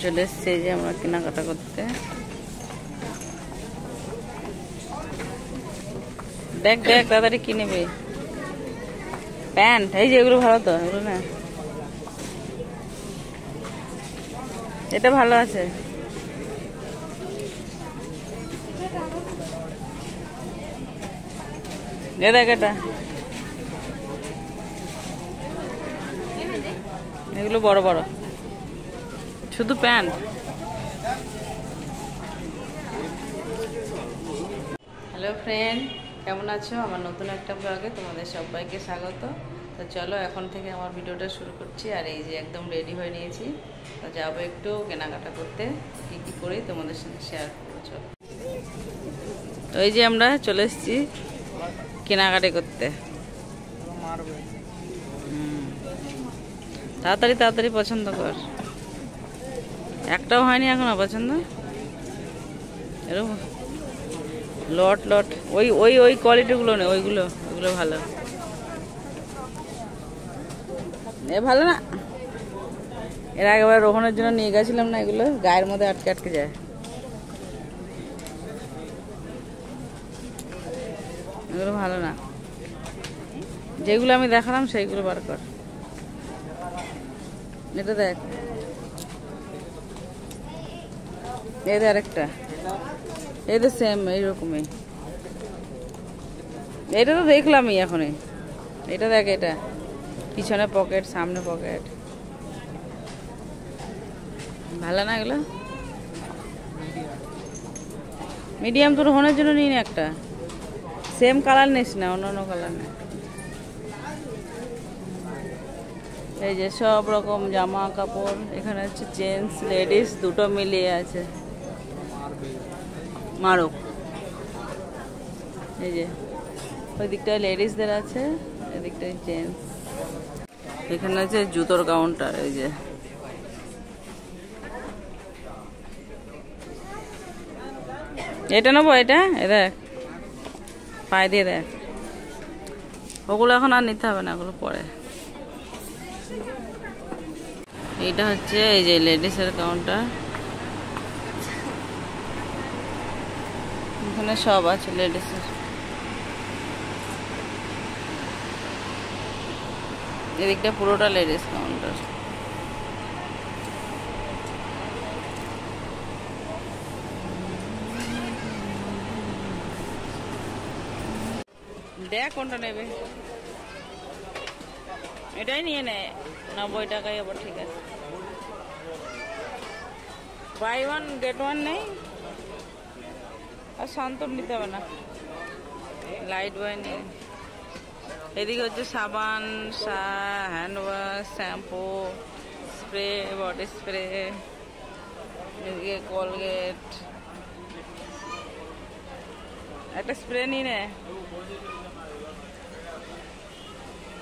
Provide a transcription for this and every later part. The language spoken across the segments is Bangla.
চলে এসছে যে আমরা কেনাকাটা করতে। দেখ দেখ তাড়াতাড়ি কি নেবে? প্যান্ট, এই যে এগুলো ভালো তো, এগুলো না, এটা ভালো আছে। দেখ এটা, এগুলো বড় বড়, শুধু প্যান্ট। হ্যালো ফ্রেন্ড, কেমন আছো? আমার নতুন একটা ব্লগে তোমাদের সবাইকে স্বাগত। তো চলো এখন থেকে আমার ভিডিওটা শুরু করছি। আর এই যে একদম রেডি হয়ে নিয়েছি, তো যাবো একটু কেনাকাটা করতে। কী কী করি তোমাদের সাথে শেয়ার করবো। চলো, তো এই যে আমরা চলে এসেছি কেনাকাটা করতে। তাড়াতাড়ি তাড়াতাড়ি পছন্দ কর, একটাও হয়নি এখনো পছন্দ। এরকম লট লট, ওই ওই ওই কোয়ালিটিগুলো নেই, ওইগুলো ওইগুলো ভালো। এ ভালো না, এর আগেবার রোহনের জন্য নিয়ে গেছিলাম না, এগুলো গায়ের মধ্যে আটকে আটকে যায়, এগুলো ভালো না। যেগুলো আমি দেখালাম সেইগুলো বার কর। এটা দেখ, এই দেখ আরেকটা, এই তো সেম এইরকমই। এটা তো দেখলামই এখনই। এটা দেখ, এটা পিছনে পকেট, সামনে পকেট, ভালো না এগুলো? মিডিয়াম তোর রোহনের জন্য নিই না একটা, সেম কালার নিস না, অন্য অন্য কালার নেই। এই যে সব রকম জামা কাপড় এখানে হচ্ছে, জেন্টস লেডিস দুটো মিলিয়ে আছে। মারুক, এই যে ওই দিকটায় লেডিসদের আছে, এদিকটায় জেন্টস। এখানে আছে জুতোর কাউন্টার। এই যে এটা নেবো, এটা এ দেখ, পায়ে দিয়ে দেখ। ওগুলো এখন আর নিতে হবে না, ওগুলো পরে। এইটা হচ্ছে এই যে লেডিসের কাউন্টার, এখানে সব আছে লেডিসের। এদিকটা পুরোটা লেডিস কাউন্টার। দেখ কোনটা নেবে, এটাই নিয়ে নে, 90 টাকায় আবার ঠিক আছে। বাই ওয়ান গেট ওয়ান নেই, আর শান্তর নিতে হবে না, লাইট বয় নেই। এদিকে হচ্ছে সাবান, hand wash, shampoo, spray, body spray, এদিকে কোলগেট। একটা স্প্রে নিয়ে নে,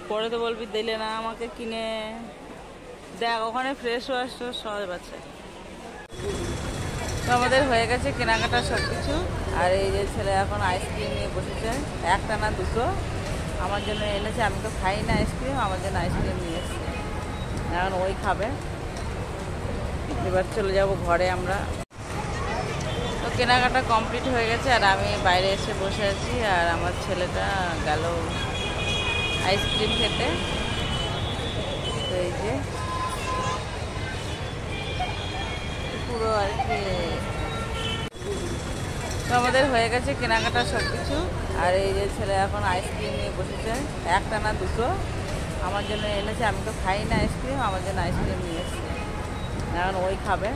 পরে তো বলবি দিলে না আমাকে কিনে। দেখ ওখানে ফ্রেশ ওয়াশ সব আছে। তো আমাদের হয়ে গেছে কেনাকাটা সব কিছু। আর এই যে ছেলে এখন আইসক্রিম নিয়ে বসেছে, একটা না দুটো আমার জন্য এনেছে। আমি তো খাই না আইসক্রিম, আমার জন্য আইসক্রিম নিয়ে এসছে, এখন ওই খাবে। এবার চলে যাব ঘরে আমরা। তো কেনাকাটা কমপ্লিট হয়ে গেছে, আর আমি বাইরে এসে বসে আছি। আর আমার ছেলেটা গেল আইসক্রিম খেতে। তো এই যে পুরো আর কি। তো আমাদের হয়ে গেছে কেনাকাটা সব কিছু। আর এই যে ছেলে এখন আইসক্রিম নিয়ে বসেছে, একটা না দুটো আমার জন্য এনেছে। আমি তো খাই না আইসক্রিম, আমার জন্য আইসক্রিম নিয়ে এসছে, এখন ওই খাবে।